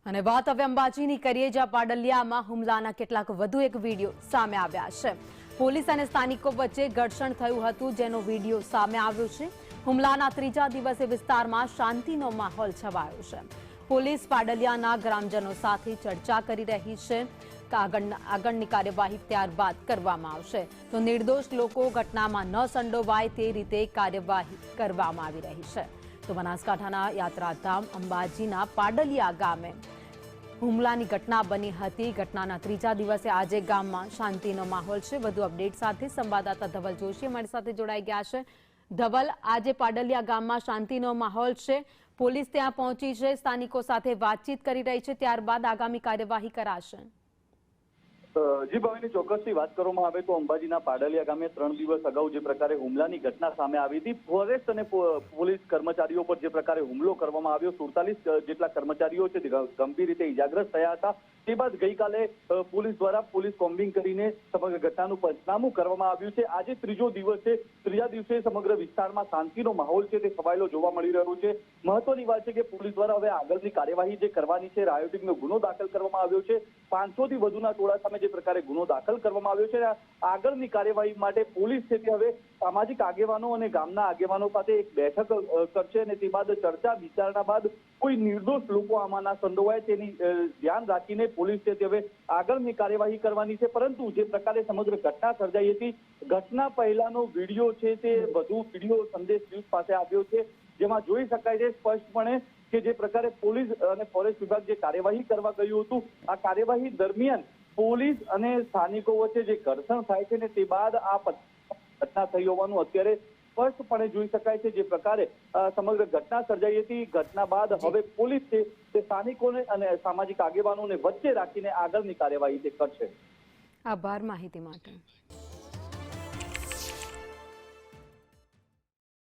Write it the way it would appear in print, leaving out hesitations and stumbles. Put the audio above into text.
અને વાત હવે અંબાજીની કરીએ, જ્યાં પાડલિયામાં હુમલાના કેટલાક વધુ એક વિડીયો સામે આવ્યા છે। પોલીસ અને સ્થાનિકો વચ્ચે ઘર્ષણ થયું હતું, જેનો વિડીયો સામે આવ્યો છે। હુમલાના ત્રીજા દિવસે વિસ્તારમાં શાંતિનો માહોલ છવાયો છે। પોલીસ પાડલિયાના ગ્રામજનો સાથે ચર્ચા કરી રહી છે કે આગળની કાર્યવાહી ત્યારબાદ કરવામાં આવશે, તો નિર્દોષ લોકો ઘટનામાં ન સંડોવાય તે રીતે કાર્યવાહી કરવામાં આવી રહી છે। તો બનાસકાંઠાના યાત્રાધામ અંબાજીના પાડલિયા ગામે હુમલાની ઘટના બની હતી। ઘટનાના ત્રીજા દિવસે આજે ગામમાં શાંતિનો માહોલ છે। વધુ અપડેટ સાથે સંવાદદાતા ધવલ જોશી અમારી સાથે જોડાઈ ગયા છે। ધવલ, આજે પાડલિયા ગામમાં શાંતિનો માહોલ છે, પોલીસ ત્યાં પહોંચી છે, સ્થાનિકો સાથે વાતચીત કરી રહી છે, ત્યારબાદ આગામી કાર્યવાહી કરાશે। જી ભાવિની ચોક્કસથી વાત કરવામાં આવે તો અંબાજીના પાડલિયા ગામે 3 દિવસ અગાઉ જે પ્રકારે હુમલાની ઘટના સામે આવી હતી, ફોરેસ્ટ અને પોલીસ કર્મચારીઓ પર જે પ્રકારે હુમલો કરવામાં આવ્યો, 47 જેટલા કર્મચારીઓ છે ગંભીર રીતે ઇજાગ્રસ્ત થયા હતા। તે બાદ ગઈકાલે પોલીસ દ્વારા પોલીસ કોમ્બિંગ કરીને સમગ્ર ઘટનાનું પંચનામું કરવામાં આવ્યું છે। આજે ત્રીજો દિવસ છે, ત્રીજા દિવસે સમગ્ર વિસ્તારમાં શાંતિનો માહોલ છે તે છવાયેલો જોવા મળી રહ્યો છે। મહત્વની વાત છે કે પોલીસ દ્વારા હવે આગળની કાર્યવાહી જે કરવાની છે, રાયોટિંગનો ગુનો દાખલ કરવામાં આવ્યો છે। 500 થી વધુના ટોળા સામે જે પ્રકારે ગુનો દાખલ કરવામાં આવ્યો છે, આગળની કાર્યવાહી માટે પોલીસ છે તે હવે સામાજિક આગેવાનો અને ગામના આગેવાનો સાથે એક બેઠક કરશે અને તે બાદ ચર્ચા વિચારણા બાદ કોઈ નિર્દોષ લોકો આમાં ના સંડોવાય તેની ધ્યાન રાખીને પોલીસ છે તે હવે આગળની કાર્યવાહી કરવાની છે। પરંતુ જે પ્રકારે સમગ્ર ઘટના સર્જાઈ હતી, ઘટના પહેલાનો વિડીયો છે તે વધુ વિડીયો સંદેશ ન્યૂઝ પાસે આવ્યો છે, જેમાં જોઈ શકાય છે સ્પષ્ટપણે કે જે પ્રકારે પોલીસ અને ફોરેસ્ટ વિભાગ જે કાર્યવાહી કરવા ગયું હતું, આ કાર્યવાહી દરમિયાન પોલીસ અને સ્થાનિકો વચ્ચે જે ઘર્ષણ થાય છે ને તે બાદ આ ઘટના થઈ હોવાનું અત્યારે સ્પષ્ટપણે જોઈ શકાય છે। જે પ્રકારે સમગ્ર ઘટના સર્જાઈ હતી, ઘટના બાદ હવે પોલીસ છે તે સ્થાનિકોને અને સામાજિક આગેવાનોને વચ્ચે રાખીને આગળની કાર્યવાહી તે કરશે। આભાર માહિતી માટે।